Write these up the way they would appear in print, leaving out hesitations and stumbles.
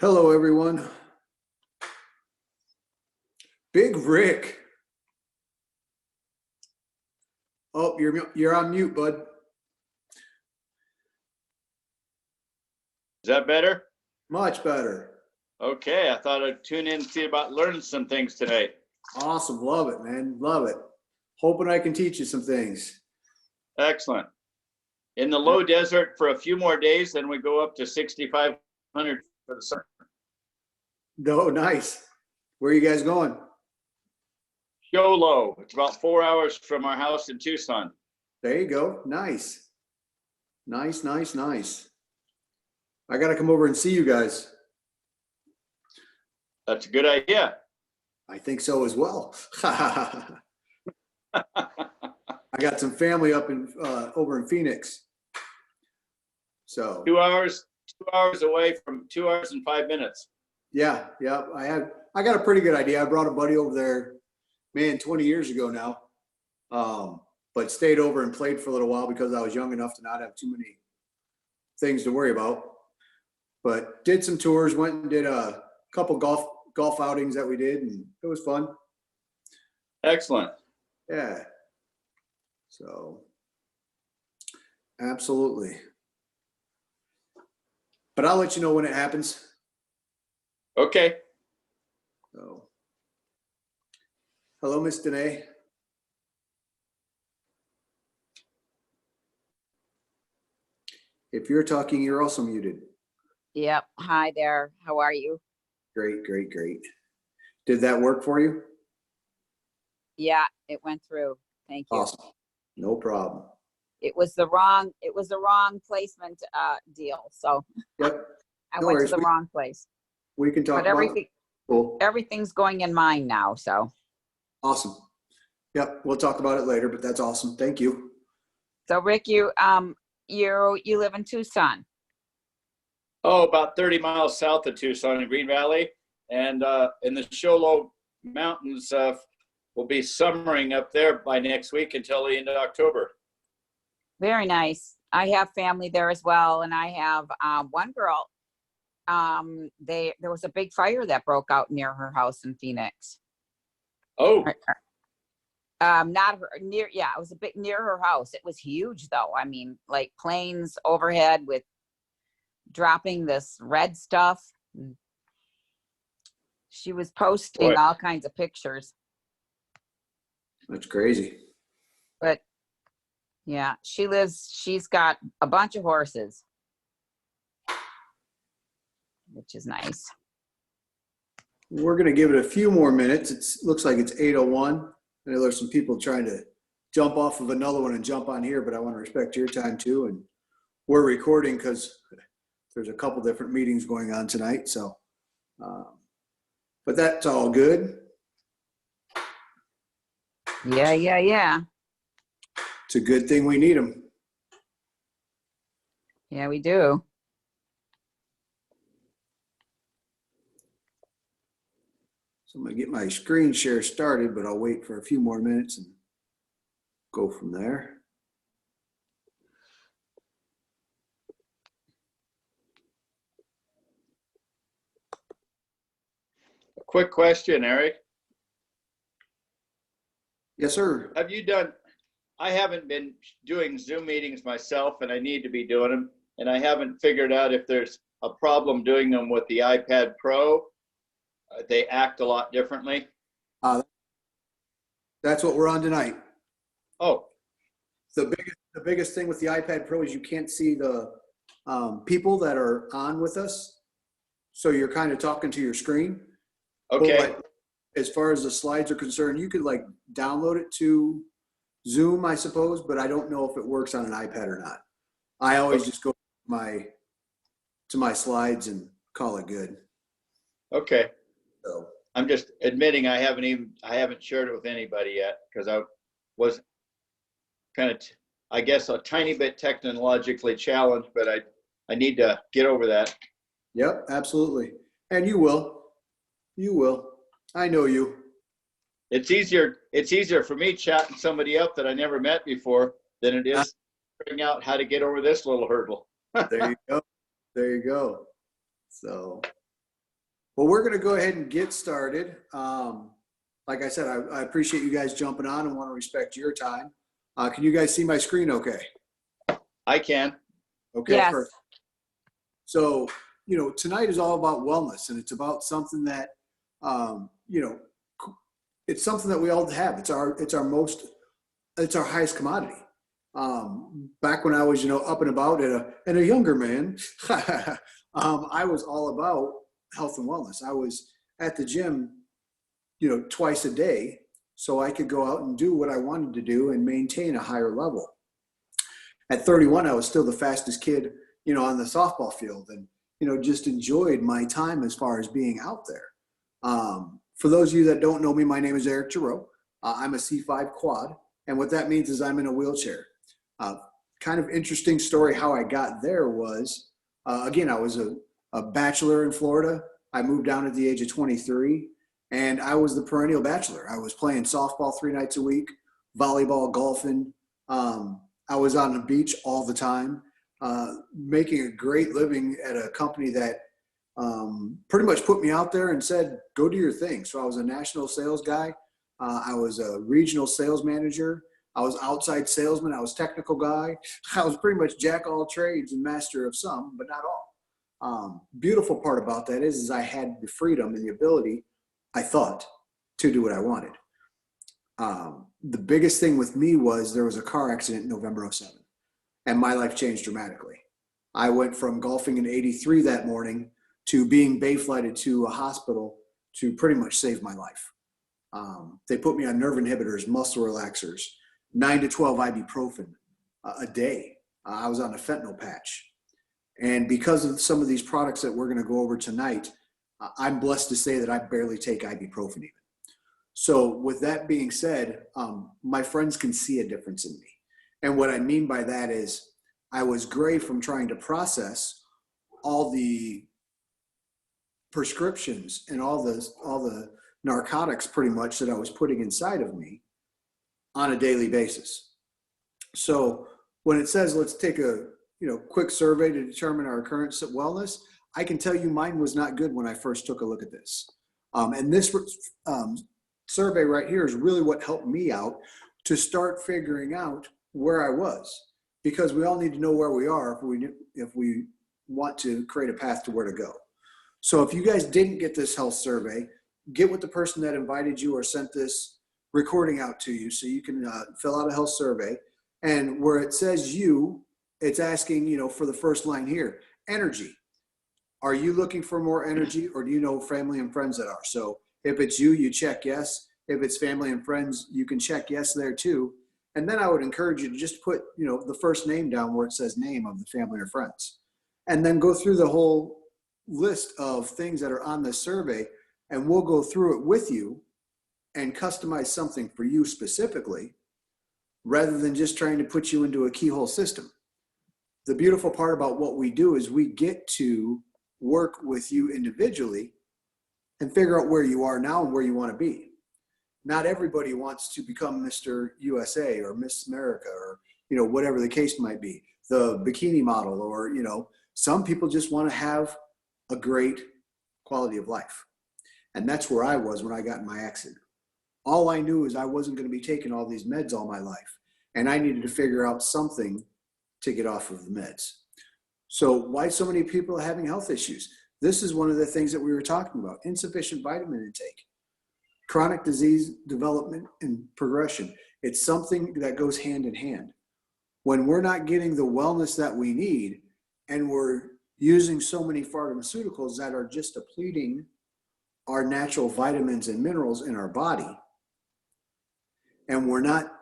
Hello, everyone. Big Rick. Oh, you're on mute, bud. Is that better? Much better. Okay, I thought I'd tune in and see about learning some things tonight. Awesome. Love it, man. Love it. Hoping I can teach you some things. Excellent. In the low desert for a few more days, then we go up to 6,500 for the summer. No, nice. Where are you guys going? Low. It's about 4 hours from our house in Tucson. There you go. Nice. Nice, nice, nice. I got to come over and see you guys. That's a good idea. I think so as well. I got some family up in over in Phoenix. So 2 hours away from 2 hours and 5 minutes. yeah. I got a pretty good idea. I brought a buddy over there, man, 20 years ago now. But stayed over and played for a little while because I was young enough to not have too many things to worry about. But did some tours, went and did a couple golf outings that we did, and it was fun. Excellent. Yeah. So absolutely. But I'll let you know when it happens. Okay. So hello, Miss Danae. If you're talking, you're also muted. Yep. Hi there. How are you? Great, great, great. Did that work for you? Yeah, it went through. Thank you. Awesome. No problem. It was the wrong placement deal. So Yep. I No went worries. to the wrong place. We can talk But about it. Cool. everything's going in mine now. So Awesome. Yep. We'll talk about it later, but that's awesome. Thank you. Rick, you live in Tucson. Oh, about 30 miles south of Tucson in Green Valley. And in the Show Low Mountains, we'll be summering up there by next week until the end of October. Very nice. I have family there as well, and I have one girl. There was a big fire that broke out near her house in Phoenix. Oh, Not her near. Yeah, it was a bit near her house. It was huge, though. I mean, like planes overhead with dropping this red stuff. She was posting boy. all kinds of pictures. That's crazy. But yeah, she's got a bunch of horses, which is nice. We're going to give it a few more minutes. It looks like it's 8:01. I know there's some people trying to jump off of another one and jump on here, but I want to respect your time too. And we're recording because there's a couple different meetings going on tonight. So, but that's all good. Yeah. It's a good thing we need them. Yeah, we do. So I'm going to get my screen share started, but I'll wait for a few more minutes and go from there. A quick question, Eric. Yes, sir. I haven't been doing Zoom meetings myself, and I need to be doing them. And I haven't figured out if there's a problem doing them with the iPad Pro. They act a lot differently. That's what we're on tonight. Oh, The biggest thing with the iPad Pro is you can't see the people that are on with us. So you're kind of talking to your screen. okay. But as far as the slides are concerned, you could like download it to Zoom, I suppose, but I don't know if it works on an iPad or not. I always just go to my slides and call it good. Okay. So I'm just admitting I haven't shared it with anybody yet because I was kind of, I guess, a tiny bit technologically challenged, but I need to get over that. yep, absolutely. And you will. You will. I know you. It's easier for me chatting somebody up that I never met before than it is figuring out how to get over this little hurdle. There you go. There you go. So Well, we're going to go ahead and get started. Like I said, I appreciate you guys jumping on and want to respect your time. Can you guys see my screen okay? I can. Okay, Yes. perfect. So, tonight is all about wellness, and it's about something that, it's something that we all have. It's our highest commodity. Back when I was, up and about and a younger man, I was all about health and wellness. I was at the gym, twice a day, so I could go out and do what I wanted to do and maintain a higher level. At 31, I was still the fastest kid, on the softball field, and, just enjoyed my time as far as being out there. For those of you that don't know me, my name is Eric Giroux. I'm a C5 quad, and what that means is I'm in a wheelchair. Kind of interesting story how I got there was, again, I was a bachelor in Florida. I moved down at the age of 23, and I was the perennial bachelor. I was playing softball 3 nights a week, volleyball, golfing. I was on the beach all the time, making a great living at a company that pretty much put me out there and said, go do your thing. So I was a national sales guy. I was a regional sales manager. I was outside salesman. I was technical guy. I was pretty much jack of all trades and master of some, but not all. Beautiful part about that is I had the freedom and the ability, I thought, to do what I wanted. The biggest thing with me was there was a car accident in November of '07, and my life changed dramatically. I went from golfing in '83 that morning to being bay flighted to a hospital to pretty much save my life. They put me on nerve inhibitors, muscle relaxers, 9 to 12 ibuprofen a day. I was on a fentanyl patch. And because of some of these products that we're going to go over tonight, I'm blessed to say that I barely take ibuprofen even. So with that being said, my friends can see a difference in me. And what I mean by that is I was gray from trying to process all the prescriptions and all the narcotics pretty much that I was putting inside of me on a daily basis. So when it says, let's take a quick survey to determine our current wellness, I can tell you mine was not good when I first took a look at this. And this survey right here is really what helped me out to start figuring out where I was, because we all need to know where we are if we want to create a path to where to go. So if you guys didn't get this health survey, get with the person that invited you or sent this recording out to you so you can fill out a health survey. And where it says you, it's asking, for the first line here, energy. Are you looking for more energy, or do you know family and friends that are? So if it's you, you check yes. If it's family and friends, you can check yes there too. And then I would encourage you to just put, the first name down where it says name of the family or friends. And then go through the whole list of things that are on this survey, and we'll go through it with you and customize something for you specifically, rather than just trying to put you into a keyhole system. The beautiful part about what we do is we get to work with you individually and figure out where you are now and where you want to be. Not everybody wants to become Mr. USA or Miss America or, whatever the case might be, the bikini model, or, some people just want to have a great quality of life. And that's where I was when I got in my accident. All I knew is I wasn't going to be taking all these meds all my life, and I needed to figure out something to get off of the meds. So why so many people are having health issues? This is one of the things that we were talking about: insufficient vitamin intake, chronic disease development and progression. It's something that goes hand in hand. When we're not getting the wellness that we need, and we're using so many pharmaceuticals that are just depleting our natural vitamins and minerals in our body, and we're not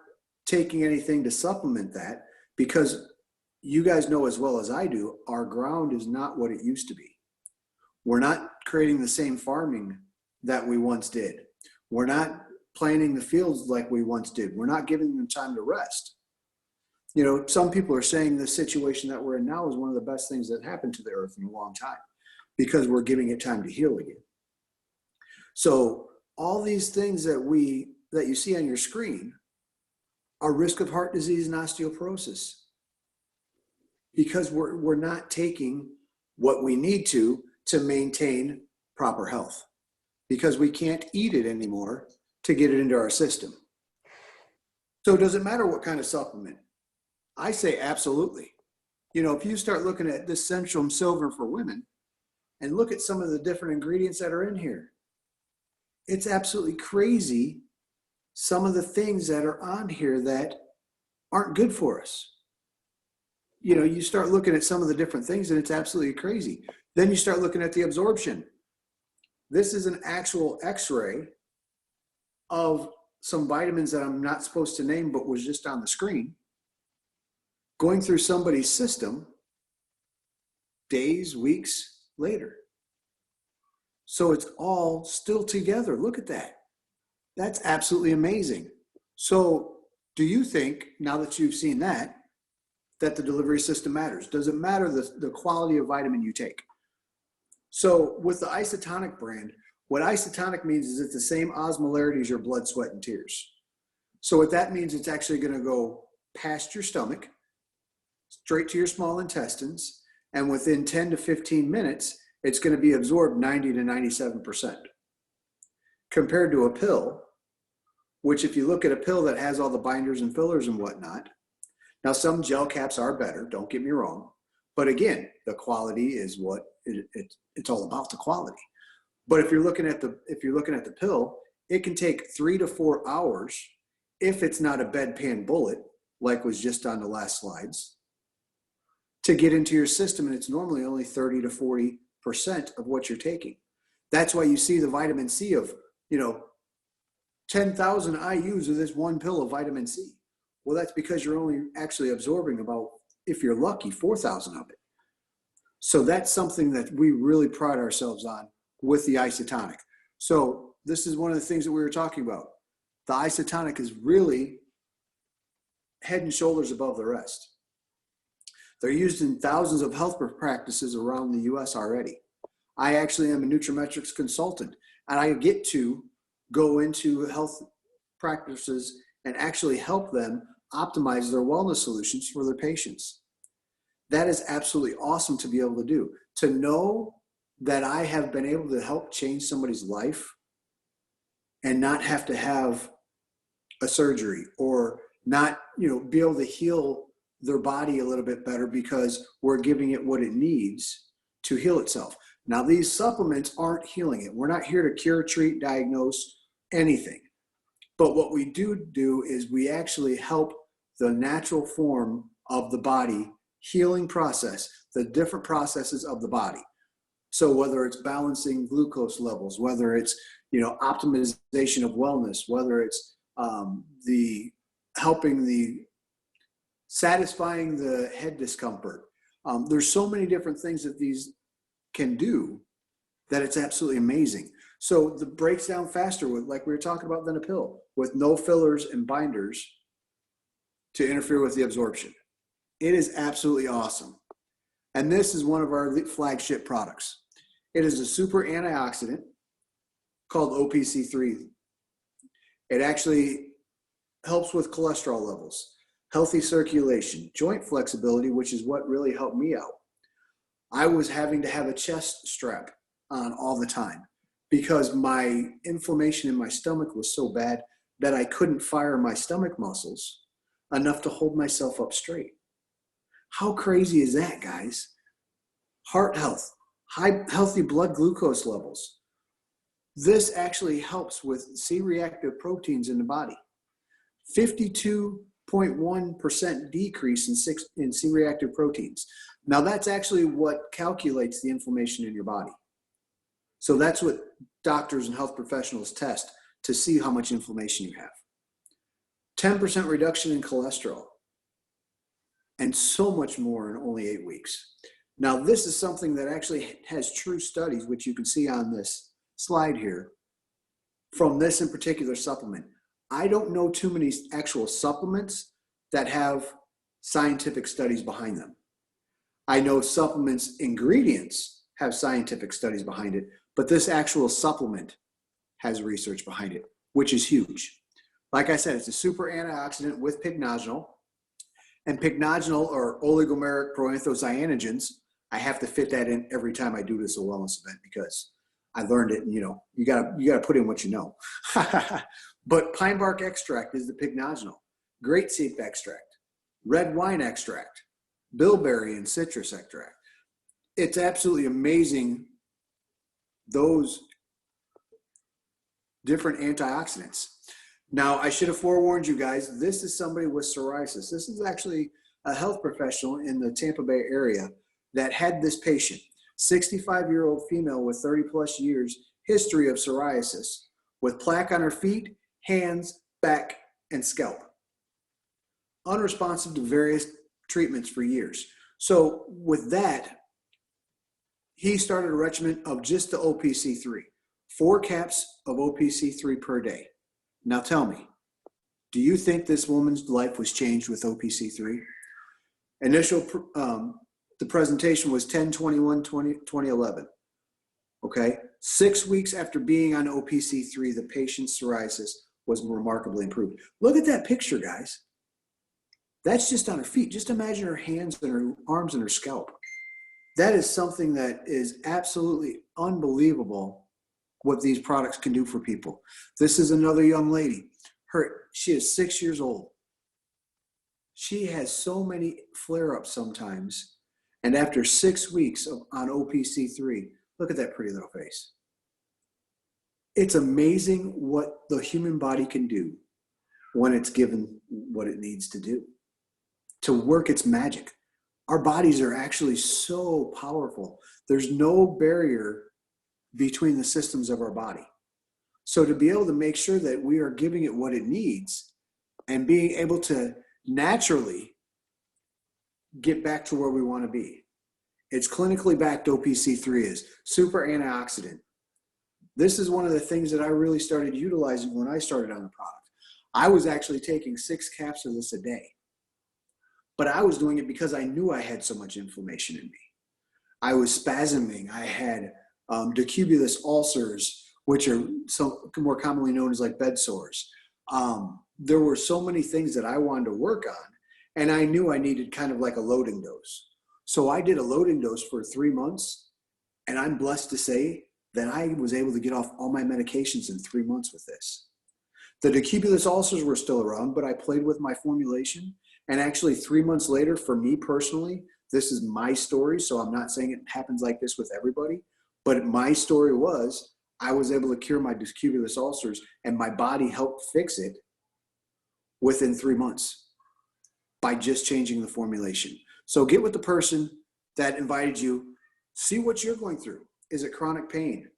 taking anything to supplement that, because you guys know as well as I do, our ground is not what it used to be. We're not creating the same farming that we once did. We're not planting the fields like we once did. We're not giving them time to rest. Some people are saying the situation that we're in now is one of the best things that happened to the earth in a long time, because we're giving it time to heal again. So all these things that you see on your screen are risk of heart disease and osteoporosis, because we're not taking what we need to maintain proper health because we can't eat it anymore to get it into our system. So does it matter what kind of supplement? I say absolutely. You know, if you start looking at this Centrum Silver for women and look at some of the different ingredients that are in here, it's absolutely crazy some of the things that are on here that aren't good for us. You know, you start looking at some of the different things and it's absolutely crazy. Then you start looking at the absorption. This is an actual x-ray of some vitamins that I'm not supposed to name, but was just on the screen, going through somebody's system days, weeks later. So it's all still together. Look at that. That's absolutely amazing. So do you think, now that you've seen that the delivery system matters? Does it matter the quality of vitamin you take? So with the Isotonic brand, what Isotonic means is it's the same osmolarity as your blood, sweat, and tears. So what that means, it's actually going to go past your stomach, straight to your small intestines, and within 10 to 15 minutes, it's going to be absorbed 90 to 97%. Compared to a pill, which if you look at a pill that has all the binders and fillers and whatnot, now some gel caps are better, don't get me wrong, but again, the quality is what it's all about, the quality. But if you're looking at the pill, it can take 3 to 4 hours if it's not a bedpan bullet, like was just on the last slides, to get into your system, and it's normally only 30 to 40% of what you're taking. That's why you see the vitamin C of, 10,000 IUs of this one pill of vitamin C. Well, that's because you're only actually absorbing about, if you're lucky, 4,000 of it. So that's something that we really pride ourselves on with the Isotonic. So this is one of the things that we were talking about. The Isotonic is really head and shoulders above the rest. They're used in thousands of health practices around the US already. I actually am a Nutrimetrics consultant, and I get to go into health practices and actually help them optimize their wellness solutions for their patients. That is absolutely awesome to be able to do. To know that I have been able to help change somebody's life and not have to have a surgery or not, be able to heal their body a little bit better because we're giving it what it needs to heal itself. Now, these supplements aren't healing it. We're not here to cure, treat, diagnose anything. But what we do is we actually help the natural form of the body healing process, the different processes of the body. So whether it's balancing glucose levels, whether it's, optimization of wellness, whether it's satisfying the head discomfort. There's so many different things that these can do that it's absolutely amazing. So the breaks down faster with, like we were talking about, than a pill, with no fillers and binders to interfere with the absorption. It is absolutely awesome. And this is one of our flagship products. It is a super antioxidant called OPC3. It actually helps with cholesterol levels, healthy circulation, joint flexibility, which is what really helped me out. I was having to have a chest strap on all the time because my inflammation in my stomach was so bad that I couldn't fire my stomach muscles enough to hold myself up straight. How crazy is that, guys? Heart health, healthy blood glucose levels. This actually helps with C-reactive proteins in the body. 52.1% decrease in C-reactive proteins. Now that's actually what calculates the inflammation in your body. So that's what doctors and health professionals test to see how much inflammation you have. 10% reduction in cholesterol, and so much more in only 8 weeks. Now this is something that actually has true studies, which you can see on this slide here, from this in particular supplement. I don't know too many actual supplements that have scientific studies behind them. I know supplements ingredients have scientific studies behind it, but this actual supplement has research behind it, which is huge. Like I said, it's a super antioxidant with pycnogenol, and pycnogenol or oligomeric proanthocyaninogens. I have to fit that in every time I do this a wellness event because I learned it, and you gotta put in what you know. But pine bark extract is the pycnogenol, grapeseed extract, red wine extract, bilberry and citrus extract. It's absolutely amazing, those different antioxidants. Now, I should have forewarned you guys, this is somebody with psoriasis. This is actually a health professional in the Tampa Bay area that had this patient, 65-year-old female with 30 plus years history of psoriasis, with plaque on her feet, hands, back, and scalp. Unresponsive to various treatments for years. So with that, he started a regimen of just the OPC3, 4 caps of OPC3 per day. Now tell me, do you think this woman's life was changed with OPC3? The presentation was 10/21/2011. Okay, 6 weeks after being on OPC3, the patient's psoriasis was remarkably improved. Look at that picture, guys. That's just on her feet. Just imagine her hands and her arms and her scalp. That is something that is absolutely unbelievable, what these products can do for people. This is another young lady. She is 6 years old. She has so many flare-ups sometimes. And after 6 weeks on OPC3, look at that pretty little face. It's amazing what the human body can do when it's given what it needs to do, to work its magic. Our bodies are actually so powerful. There's no barrier between the systems of our body. So to be able to make sure that we are giving it what it needs and being able to naturally get back to where we want to be. It's clinically backed. OPC3 is super antioxidant. This is one of the things that I really started utilizing when I started on the product. I was actually taking 6 caps of this a day, but I was doing it because I knew I had so much inflammation in me. I was spasming. I had decubulous ulcers, which are so more commonly known as like bed sores. There were so many things that I wanted to work on, and I knew I needed kind of like a loading dose. So I did a loading dose for 3 months, and I'm blessed to say that I was able to get off all my medications in 3 months with this. The decubulous ulcers were still around, but I played with my formulation, and actually 3 months later, for me personally, this is my story, so I'm not saying it happens like this with everybody, but my story was I was able to cure my decubulous ulcers, and my body helped fix it within 3 months by just changing the formulation. So get with the person that invited you. See what you're going through. Is it chronic pain?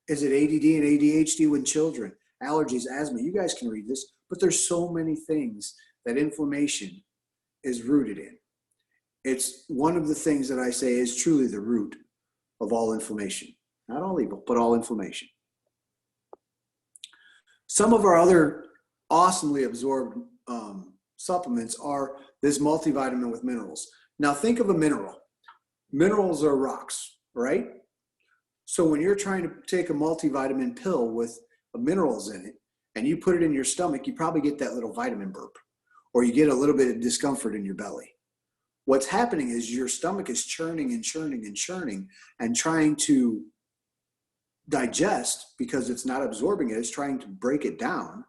Is it ADD and ADHD with children? Allergies, asthma? You guys can read this, but there's so many things that inflammation is rooted in. It's one of the things that I say is truly the root of all inflammation. Not all evil, but all inflammation. Some of our other awesomely absorbed supplements are this multivitamin with minerals. Now think of a mineral. Minerals are rocks, right? So when you're trying to take a multivitamin pill with minerals in it and you put it in your stomach, you probably get that little vitamin burp, or you get a little bit of discomfort in your belly. What's happening is your stomach is churning and churning and churning and trying to digest, because it's not absorbing it, it's trying to break it down,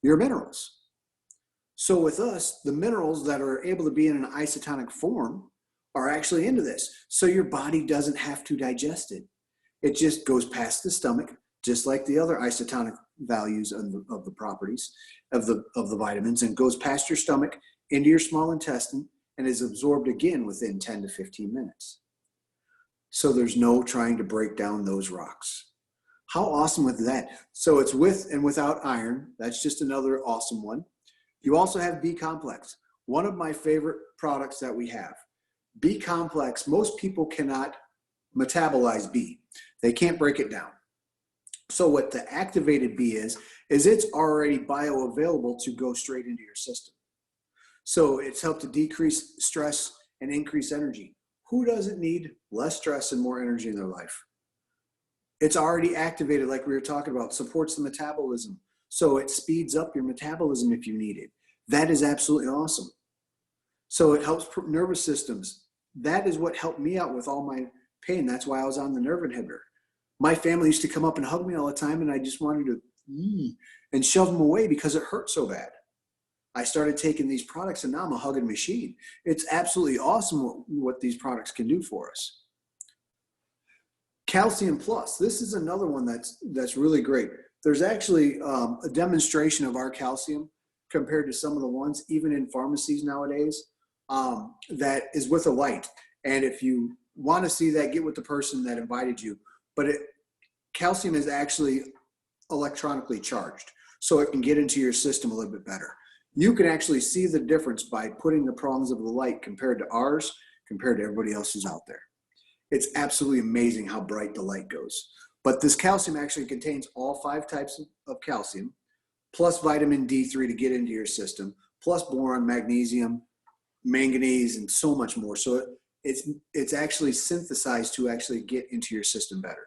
your minerals. So with us, the minerals that are able to be in an isotonic form are actually into this. So your body doesn't have to digest it. It just goes past the stomach, just like the other isotonic values of the properties of the vitamins, and goes past your stomach into your small intestine and is absorbed again within 10 to 15 minutes. So there's no trying to break down those rocks. How awesome with that? So it's with and without iron. That's just another awesome one. You also have B-complex, one of my favorite products that we have. B-complex, most people cannot metabolize B. They can't break it down. So what the activated B is it's already bioavailable to go straight into your system. So it's helped to decrease stress and increase energy. Who doesn't need less stress and more energy in their life? It's already activated, like we were talking about, supports the metabolism. So it speeds up your metabolism if you need it. That is absolutely awesome. So it helps nervous systems. That is what helped me out with all my pain. That's why I was on the nerve inhibitor. My family used to come up and hug me all the time, and I just wanted to and shove them away because it hurt so bad. I started taking these products, and now I'm a hugging machine. It's absolutely awesome what these products can do for us. Calcium Plus. This is another one that's really great. There's actually a demonstration of our calcium compared to some of the ones, even in pharmacies nowadays, that is with a light. And if you want to see that, get with the person that invited you. But calcium is actually electronically charged, so it can get into your system a little bit better. You can actually see the difference by putting the prongs of the light compared to ours, compared to everybody else's out there. It's absolutely amazing how bright the light goes. But this calcium actually contains all 5 types of calcium, plus vitamin D3 to get into your system, plus boron, magnesium, manganese, and so much more. So it's actually synthesized to actually get into your system better.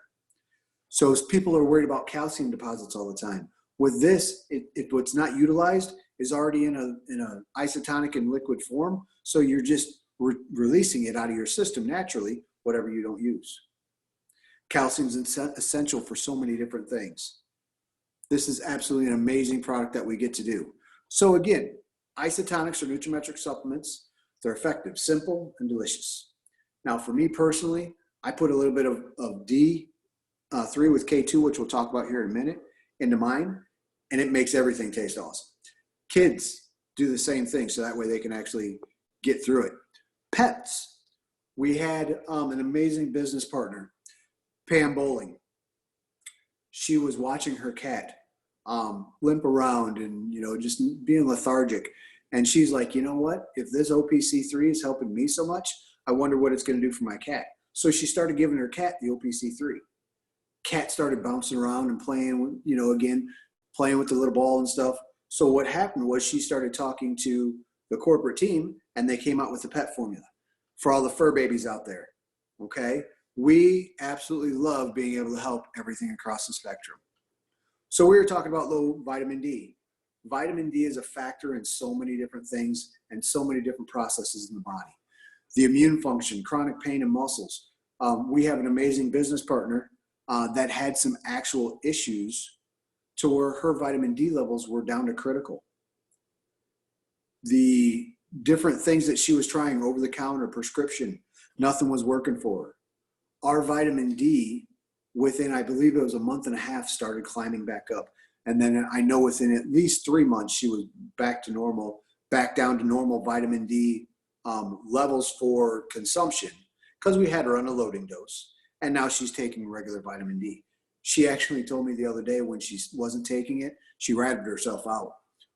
So people are worried about calcium deposits all the time. With this, what's not utilized is already in a isotonic and liquid form. So you're just releasing it out of your system naturally, whatever you don't use. Calcium is essential for so many different things. This is absolutely an amazing product that we get to do. So again, isotonics are nutrimetric supplements. They're effective, simple, and delicious. Now for me personally, I put a little bit of D3 with K2, which we'll talk about here in a minute, into mine, and it makes everything taste awesome. Kids do the same thing, so that way they can actually get through it. Pets. We had an amazing business partner, Pam Bowling. She was watching her cat limp around and, just being lethargic. And she's like, you know what? If this OPC3 is helping me so much, I wonder what it's going to do for my cat. So she started giving her cat the OPC3. Cat started bouncing around and playing, playing with the little ball and stuff. So what happened was she started talking to the corporate team, and they came out with the pet formula for all the fur babies out there. Okay. We absolutely love being able to help everything across the spectrum. So we were talking about low vitamin D. Vitamin D is a factor in so many different things and so many different processes in the body. The immune function, chronic pain and muscles. We have an amazing business partner that had some actual issues to where her vitamin D levels were down to critical. The different things that she was trying, over the counter, prescription, nothing was working for her. Our vitamin D, within, I believe it was a month and a half, started climbing back up. And then I know within at least 3 months, she was back to normal, back down to normal vitamin D levels for consumption, because we had her on a loading dose. And now she's taking regular vitamin D. She actually told me the other day when she wasn't taking it, she ratted herself out.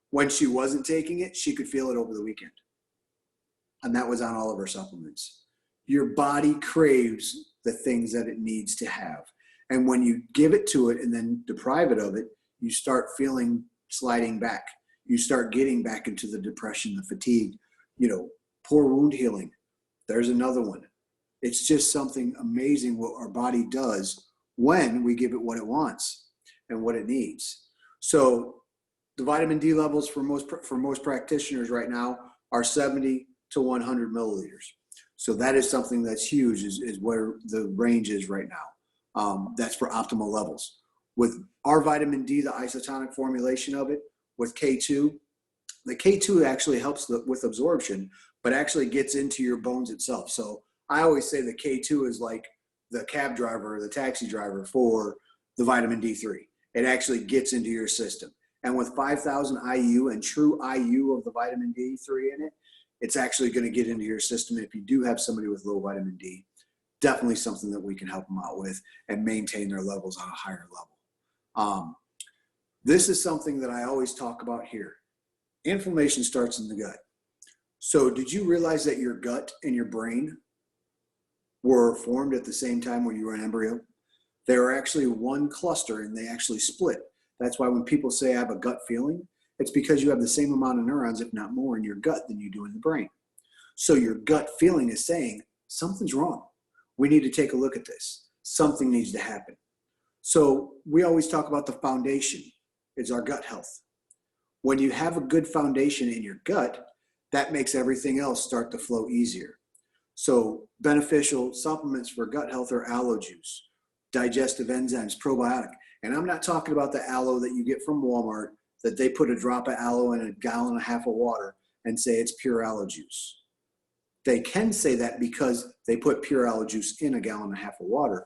When she wasn't taking it, she could feel it over the weekend. And that was on all of her supplements. Your body craves the things that it needs to have. And when you give it to it and then deprive it of it, you start feeling sliding back. You start getting back into the depression, the fatigue, poor wound healing. There's another one. It's just something amazing what our body does when we give it what it wants and what it needs. So the vitamin D levels for most practitioners right now are 70 to 100 milliliters. So that is something that's huge, is where the range is right now. That's for optimal levels. With our vitamin D, the isotonic formulation of it, with K2, the K2 actually helps with absorption, but actually gets into your bones itself. So I always say the K2 is like the cab driver or the taxi driver for the vitamin D3. It actually gets into your system. And with 5,000 IU and true IU of the vitamin D3 in it, it's actually going to get into your system. If you do have somebody with low vitamin D, definitely something that we can help them out with and maintain their levels on a higher level. This is something that I always talk about here. Inflammation starts in the gut. So did you realize that your gut and your brain were formed at the same time when you were an embryo? They were actually one cluster and they actually split. That's why when people say I have a gut feeling, it's because you have the same amount of neurons, if not more, in your gut than you do in the brain. So your gut feeling is saying something's wrong. We need to take a look at this. Something needs to happen. So we always talk about the foundation is our gut health. When you have a good foundation in your gut, that makes everything else start to flow easier. So beneficial supplements for gut health are aloe juice, digestive enzymes, probiotic. And I'm not talking about the aloe that you get from Walmart that they put a drop of aloe in a gallon and a half of water and say it's pure aloe juice. They can say that because they put pure aloe juice in a gallon and a half of water.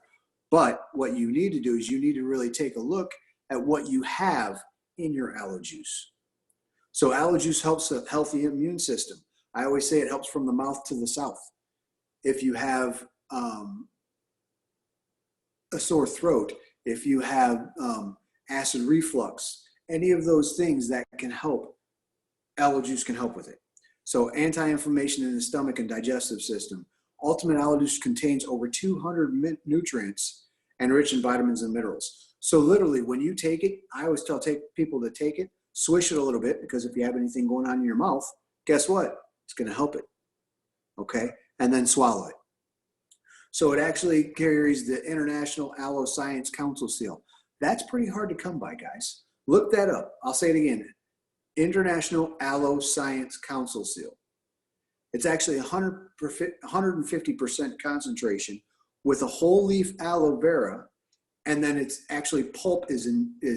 But what you need to do is you need to really take a look at what you have in your aloe juice. So aloe juice helps a healthy immune system. I always say it helps from the mouth to the south. If you have a sore throat, if you have acid reflux, any of those things that can help, aloe juice can help with it. So anti-inflammation in the stomach and digestive system. Ultimate aloe juice contains over 200 nutrients and rich in vitamins and minerals. So literally when you take it, I always tell people to take it, swish it a little bit, because if you have anything going on in your mouth, guess what? It's going to help it. Okay. And then swallow it. So it actually carries the International Aloe Science Council seal. That's pretty hard to come by, guys. Look that up. I'll say it again. International Aloe Science Council seal. It's actually 150% concentration with a whole leaf aloe vera, and then it's actually pulp is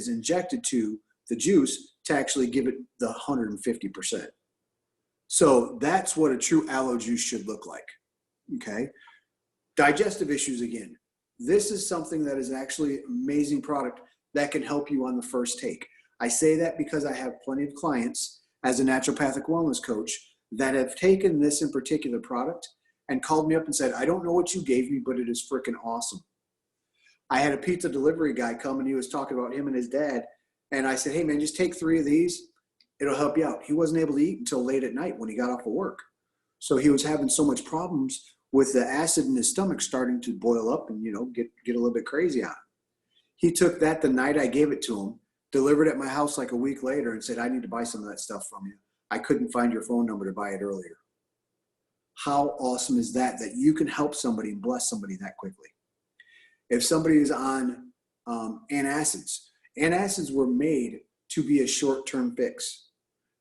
injected to the juice to actually give it the 150%. So that's what a true aloe juice should look like. Okay. Digestive issues again. This is something that is actually an amazing product that can help you on the first take. I say that because I have plenty of clients as a naturopathic wellness coach that have taken this in particular product and called me up and said, I don't know what you gave me, but it is freaking awesome. I had a pizza delivery guy come and he was talking about him and his dad. And I said, hey man, just take 3 of these. It'll help you out. He wasn't able to eat until late at night when he got off of work. So he was having so much problems with the acid in his stomach starting to boil up and, get a little bit crazy on him. He took that the night I gave it to him, delivered at my house like a week later and said, I need to buy some of that stuff from you. I couldn't find your phone number to buy it earlier. How awesome is that you can help somebody and bless somebody that quickly? If somebody is on antacids were made to be a short-term fix,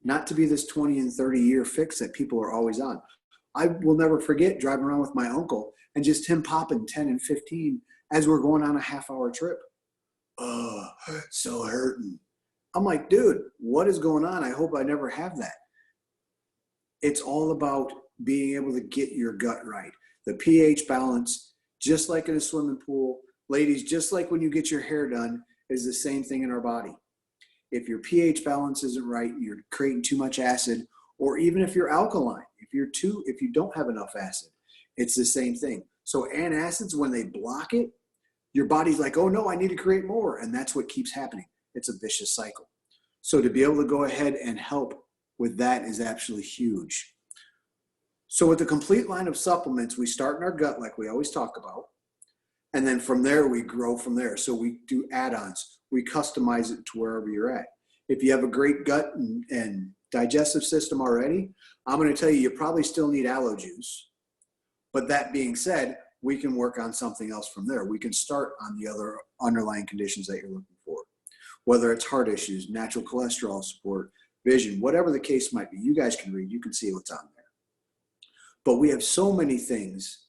not to be this 20 and 30-year fix that people are always on. I will never forget driving around with my uncle and just him popping 10 and 15 as we're going on a half-hour trip. Oh, so hurting. I'm like, dude, what is going on? I hope I never have that. It's all about being able to get your gut right. The pH balance, just like in a swimming pool, ladies, just like when you get your hair done, is the same thing in our body. If your pH balance isn't right, you're creating too much acid, or even if you're alkaline, if you don't have enough acid, it's the same thing. So antacids, when they block it, your body's like, oh no, I need to create more. And that's what keeps happening. It's a vicious cycle. So to be able to go ahead and help with that is absolutely huge. So with the complete line of supplements, we start in our gut like we always talk about. And then from there, we grow from there. So we do add-ons. We customize it to wherever you're at. If you have a great gut and digestive system already, I'm going to tell you probably still need aloe juice. But that being said, we can work on something else from there. We can start on the other underlying conditions that you're looking for, whether it's heart issues, natural cholesterol support, vision, whatever the case might be. You guys can read, you can see what's on there. But we have so many things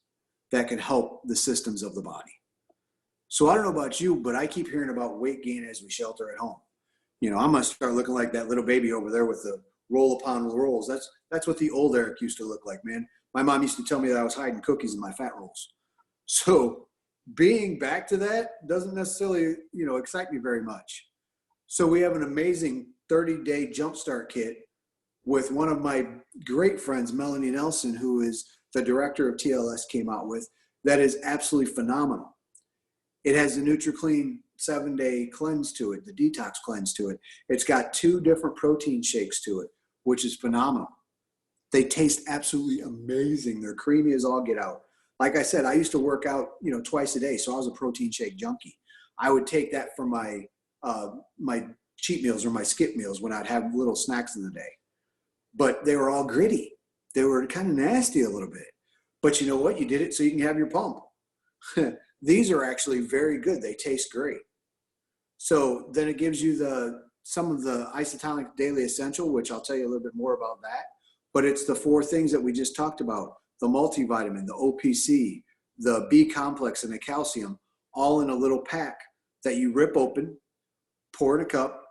that can help the systems of the body. So I don't know about you, but I keep hearing about weight gain as we shelter at home. I'm going to start looking like that little baby over there with the roll upon rolls. That's what the old Eric used to look like, man. My mom used to tell me that I was hiding cookies in my fat rolls. So being back to that doesn't necessarily, excite me very much. So we have an amazing 30-day jumpstart kit with one of my great friends, Melanie Nelson, who is the director of TLS, came out with, that is absolutely phenomenal. It has the NutriClean 7-day cleanse to it, the detox cleanse to it. It's got 2 different protein shakes to it, which is phenomenal. They taste absolutely amazing. They're creamy as all get out. Like I said, I used to work out, twice a day, so I was a protein shake junkie. I would take that for my my cheat meals or my skip meals when I'd have little snacks in the day. But they were all gritty. They were kind of nasty a little bit. But you know what? You did it so you can have your pump. These are actually very good. They taste great. So then it gives you some of the Isotonic Daily Essential, which I'll tell you a little bit more about that. But it's the 4 things that we just talked about: the multivitamin, the OPC, the B complex, and the calcium, all in a little pack that you rip open, pour in a cup,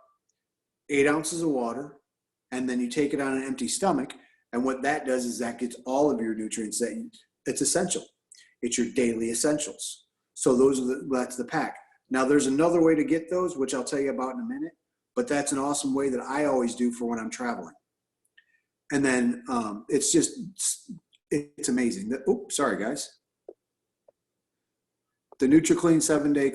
8 ounces of water, and then you take it on an empty stomach. And what that does is that gets all of your nutrients it's essential. It's your daily essentials. So that's the pack. Now there's another way to get those, which I'll tell you about in a minute, but that's an awesome way that I always do for when I'm traveling. And then it's amazing. Oops, sorry guys. The NutriClean 7-day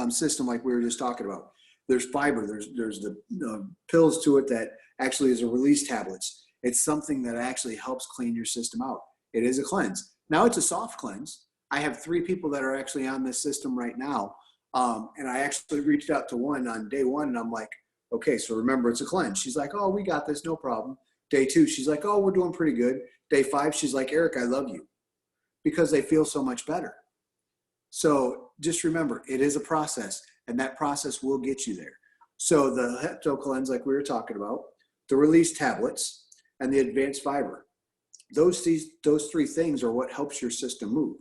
system, like we were just talking about, there's fiber, there's the pills to it that actually is a release tablets. It's something that actually helps clean your system out. It is a cleanse. Now it's a soft cleanse. I have 3 people that are actually on this system right now. And I actually reached out to one on day 1 and I'm like, okay, so remember it's a cleanse. She's like, oh, we got this, no problem. Day 2, she's like, oh, we're doing pretty good. Day 5, she's like, Eric, I love you, because they feel so much better. So just remember, it is a process, and that process will get you there. So the Hepto Cleanse, like we were talking about, the release tablets, and the advanced fiber. Those 3 things are what helps your system move.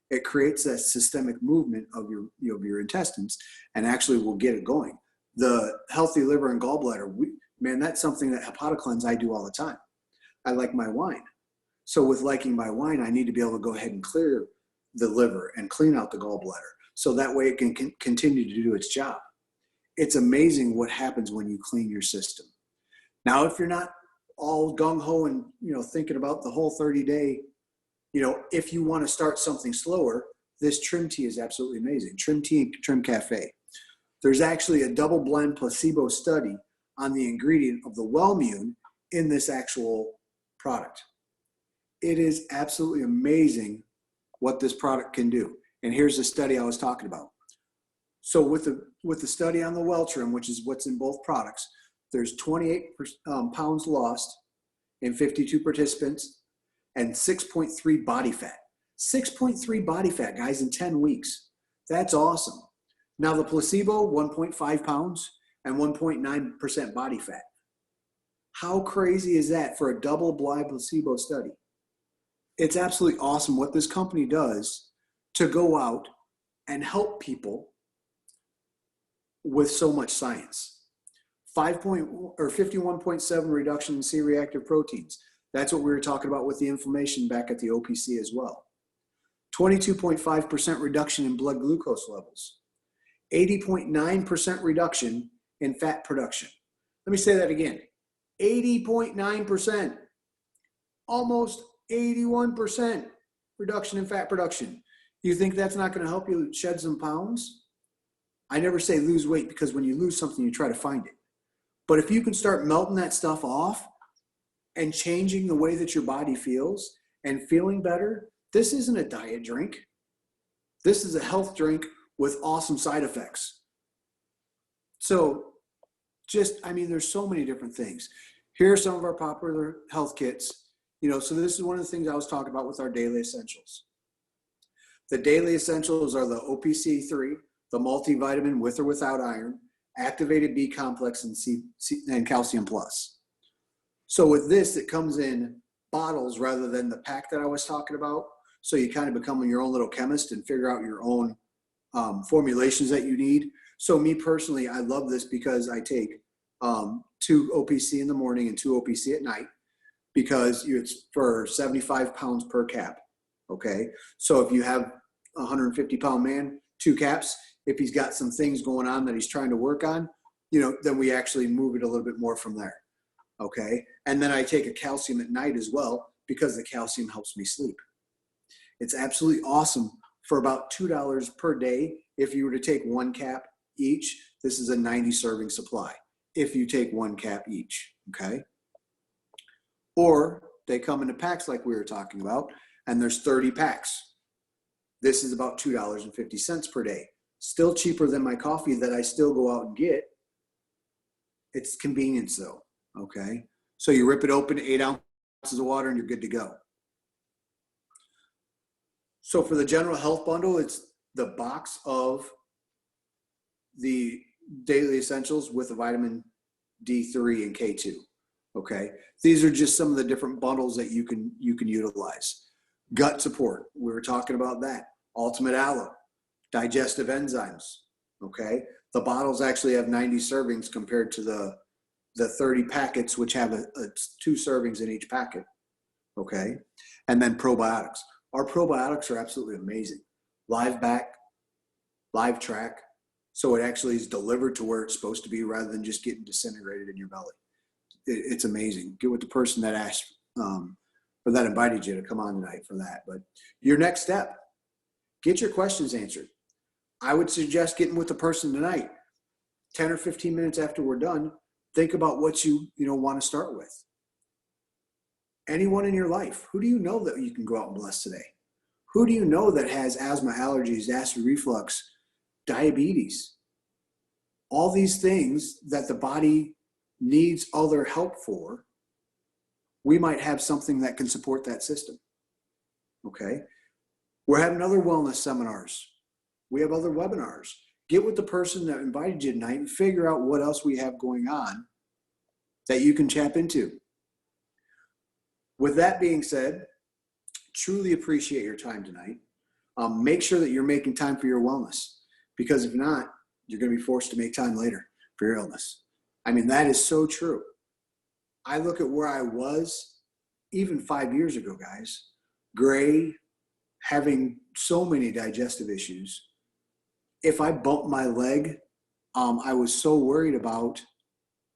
It creates that systemic movement of your intestines and actually will get it going. The healthy liver and gallbladder, man, that's something that HepatoCleanse I do all the time. I like my wine. So with liking my wine, I need to be able to go ahead and clear the liver and clean out the gallbladder. So that way it can continue to do its job. It's amazing what happens when you clean your system. Now, if you're not all gung-ho and, thinking about the whole 30-day, if you want to start something slower, this Trim Tea is absolutely amazing. Trim Tea and Trim Cafe. There's actually a double-blind placebo study on the ingredient of the Wellmune in this actual product. It is absolutely amazing what this product can do. And here's the study I was talking about. So with the study on the Welltrim, which is what's in both products, there's 28 pounds lost in 52 participants and 6.3 body fat. 6.3 body fat, guys, in 10 weeks. That's awesome. Now the placebo, 1.5 pounds and 1.9% body fat. How crazy is that for a double-blind placebo study? It's absolutely awesome what this company does to go out and help people with so much science. 51.7 reduction in C-reactive proteins. That's what we were talking about with the inflammation back at the OPC as well. 22.5% reduction in blood glucose levels. 80.9% reduction in fat production. Let me say that again. 80.9%. Almost 81% reduction in fat production. You think that's not going to help you shed some pounds? I never say lose weight, because when you lose something, you try to find it. But if you can start melting that stuff off and changing the way that your body feels and feeling better, this isn't a diet drink. This is a health drink with awesome side effects. So there's so many different things. Here are some of our popular health kits. So this is one of the things I was talking about with our daily essentials. The daily essentials are the OPC3, the multivitamin with or without iron, activated B complex, and calcium plus. So with this, it comes in bottles rather than the pack that I was talking about. So you kind of become your own little chemist and figure out your own formulations that you need. So me personally, I love this because I take 2 OPC in the morning and 2 OPC at night, because it's for 75 pounds per cap. Okay. So if you have a 150-pound man, 2 caps. If he's got some things going on that he's trying to work on, then we actually move it a little bit more from there. Okay. And then I take a calcium at night as well, because the calcium helps me sleep. It's absolutely awesome for about $2 per day. If you were to take 1 cap each, this is a 90 serving supply. If you take 1 cap each. Okay. Or they come into packs like we were talking about, and there's 30 packs. This is about $2.50 per day. Still cheaper than my coffee that I still go out and get. It's convenience though, okay? So you rip it open, 8 ounces of water, and you're good to go. So for the general health bundle, it's the box of the daily essentials with a vitamin D3 and K2, okay? These are just some of the different bundles that you can utilize. Gut support, we were talking about that. Ultimate Aloe, digestive enzymes, okay? The bottles actually have 90 servings compared to the 30 packets, which have 2 servings in each packet, okay? And then probiotics. Our probiotics are absolutely amazing. Live back, live track, so it actually is delivered to where it's supposed to be rather than just getting disintegrated in your belly. It's amazing. Get with the person that asked or that invited you to come on tonight for that. But your next step, get your questions answered. I would suggest getting with the person tonight, 10 or 15 minutes after we're done. Think about what you want to start with. Anyone in your life, who do you know that you can go out and bless today? Who do you know that has asthma, allergies, acid reflux, diabetes? All these things that the body needs other help for, we might have something that can support that system. Okay? We're having other wellness seminars. We have other webinars. Get with the person that invited you tonight and figure out what else we have going on that you can tap into. With that being said, truly appreciate your time tonight. Make sure that you're making time for your wellness, because if not, you're going to be forced to make time later for your illness. I mean, that is so true. I look at where I was even 5 years ago, guys, gray, having so many digestive issues. If I bumped my leg, I was so worried about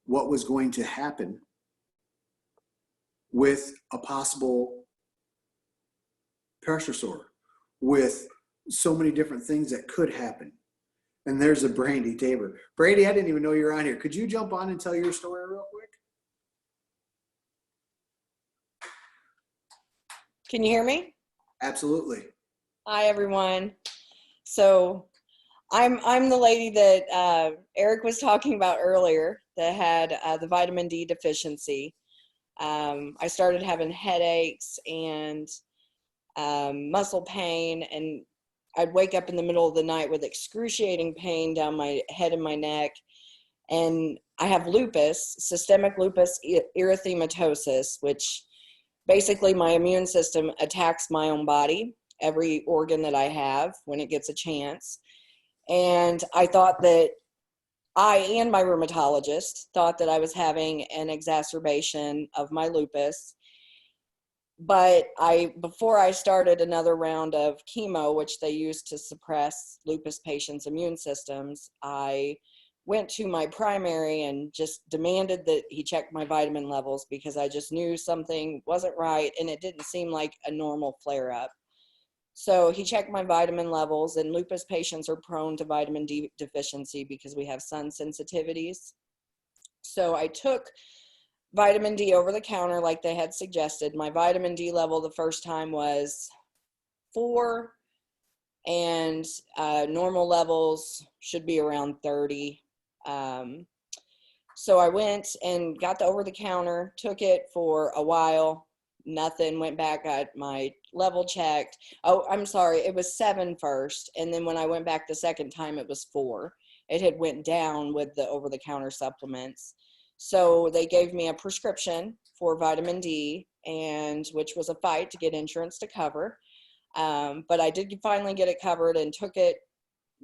what was going to happen with a possible pressure sore, with so many different things that could happen. And there's a Brandy Tabor. Brandy, I didn't even know you were on here. Could you jump on and tell your story real quick? Can you hear me? Absolutely. Hi, everyone. So I'm the lady that Eric was talking about earlier that had the vitamin D deficiency. I started having headaches and muscle pain, and I'd wake up in the middle of the night with excruciating pain down my head and my neck. And I have lupus, systemic lupus erythematosus, which basically my immune system attacks my own body, every organ that I have when it gets a chance. And I thought that I and my rheumatologist thought that I was having an exacerbation of my lupus. But before I started another round of chemo, which they use to suppress lupus patients' immune systems, I went to my primary and just demanded that he check my vitamin levels, because I just knew something wasn't right and it didn't seem like a normal flare-up. So he checked my vitamin levels, and lupus patients are prone to vitamin D deficiency because we have sun sensitivities. So I took vitamin D over the counter like they had suggested. My vitamin D level the first time was 4, and normal levels should be around 30. So I went and got the over the counter, took it for a while, nothing, went back, got my level checked. Oh, I'm sorry, it was 7 first, and then when I went back the second time, it was 4. It had went down with the over the counter supplements. So they gave me a prescription for vitamin D, and which was a fight to get insurance to cover. But I did finally get it covered and took it,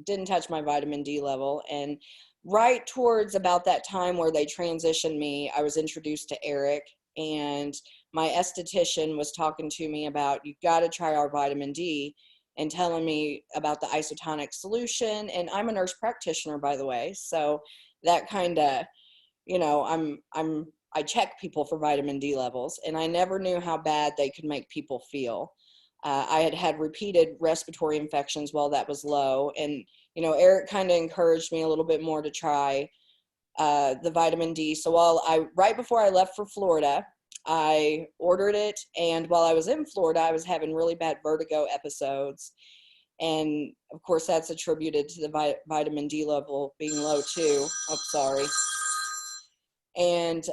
didn't touch my vitamin D level. And right towards about that time where they transitioned me, I was introduced to Eric, and my esthetician was talking to me about, you've got to try our vitamin D, and telling me about the isotonic solution. And I'm a nurse practitioner, by the way. So that kind of, I check people for vitamin D levels, and I never knew how bad they could make people feel. I had had repeated respiratory infections while that was low. And, Eric kind of encouraged me a little bit more to try the vitamin D. So right before I left for Florida, I ordered it. And while I was in Florida, I was having really bad vertigo episodes. And of course, that's attributed to the vitamin D level being low too. Oh, sorry. And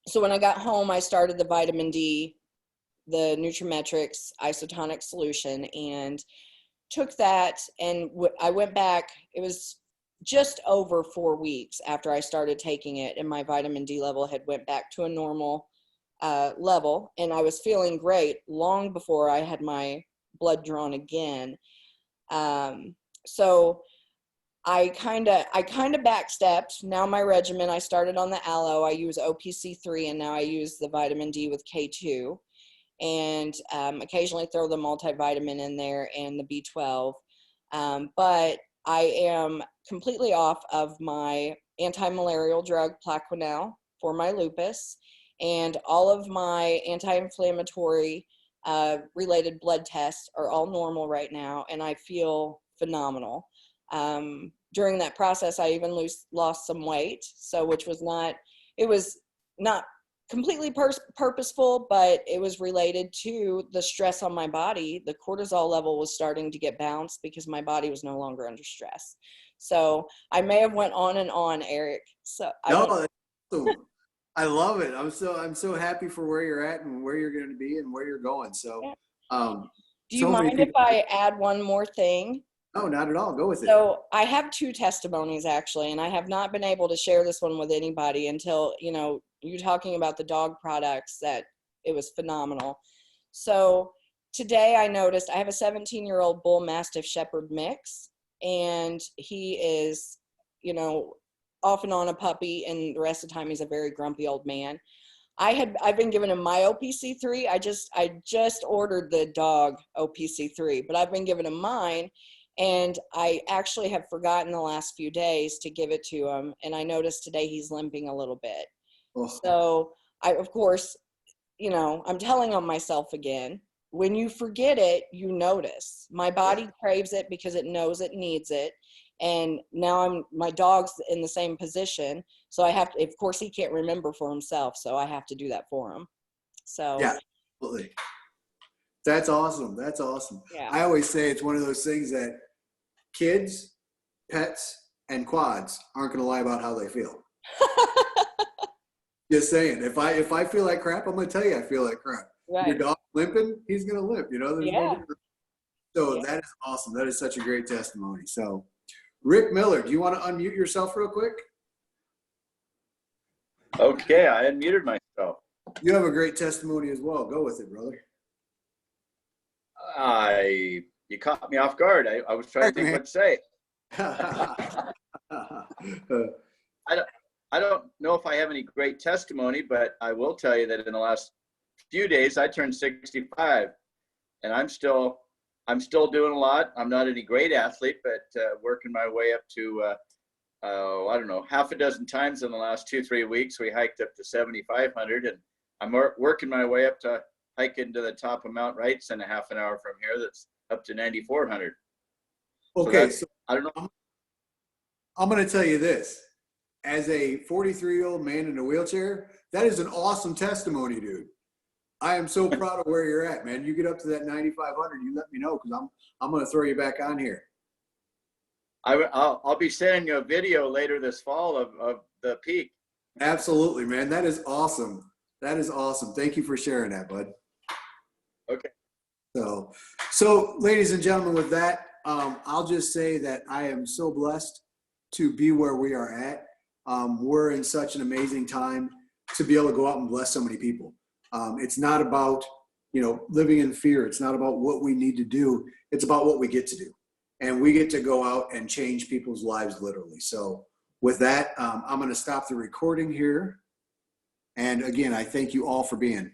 so when I got home, I started the vitamin D, the Nutrimetrics isotonic solution, and took that. And I went back, it was just over 4 weeks after I started taking it, and my vitamin D level had went back to a normal level, and I was feeling great long before I had my blood drawn again. So I kind of backstepped. Now my regimen, I started on the aloe. I use OPC3, and now I use the vitamin D with K2, and occasionally throw the multivitamin in there and the B12. But I am completely off of my anti-malarial drug Plaquenil for my lupus, and all of my anti-inflammatory related blood tests are all normal right now, and I feel phenomenal. During that process, I even lost some weight, so which was not, it was not completely purposeful, but it was related to the stress on my body. The cortisol level was starting to get bounced because my body was no longer under stress. So I may have went on and on, Eric. So No, that's awesome. I love it. I'm so happy for where you're at and where you're going to be and where you're going. So, do you so many mind if people- I add one more thing? No, not at all. Go with it. So I have 2 testimonies actually, and I have not been able to share this one with anybody until, you know, you talking about the dog products, that it was phenomenal. So today I noticed I have a 17-year-old bull mastiff shepherd mix, and he is, you know, off and on a puppy, and the rest of the time he's a very grumpy old man. I've been giving him my OPC3. I just ordered the dog OPC3, but I've been giving him mine. And I actually have forgotten the last few days to give it to him. And I noticed today he's limping a little bit. Oh. So I, of course, you know, I'm telling on myself again. When you forget it, you notice. My body craves it because it knows it needs it. And now my dog's in the same position. So I have to, of course, he can't remember for himself. So I have to do that for him. So Yeah, absolutely. That's awesome. That's awesome. yeah. I always say it's one of those things that kids, pets, and quads aren't going to lie about how they feel. Just saying. If I feel like crap, I'm going to tell you I feel like crap. Right. Your dog limping, he's going to limp. You know, there's no Yeah. difference. So that is awesome. That is such a great testimony. So, Rick Miller, do you want to unmute yourself real quick? Okay, I unmuted myself. You have a great testimony as well. Go with it, brother. You caught me off guard. I was trying to think what to say. I don't know if I have any great testimony, but I will tell you that in the last few days I turned 65, and I'm still doing a lot. I'm not any great athlete, but working my way up to I don't know, half a dozen times in the last 2-3 weeks. We hiked up to 7,500, and I'm working my way up to hiking to the top of Mount Wrights in a half an hour from here. That's up to 9,400. Okay, so I don't know. I'm going to tell you this. As a 43-year-old man in a wheelchair, that is an awesome testimony, dude. I am so proud of where you're at, man. You get up to that 9,500, you let me know, because I'm going to throw you back on here. I'll be sending you a video later this fall of the peak. Absolutely, man. That is awesome. That is awesome. Thank you for sharing that, bud. Okay. So ladies and gentlemen, with that, I'll just say that I am so blessed to be where we are at. We're in such an amazing time to be able to go out and bless so many people. It's not about, living in fear. It's not about what we need to do. It's about what we get to do. And we get to go out and change people's lives literally. So with that, I'm going to stop the recording here. And again, I thank you all for being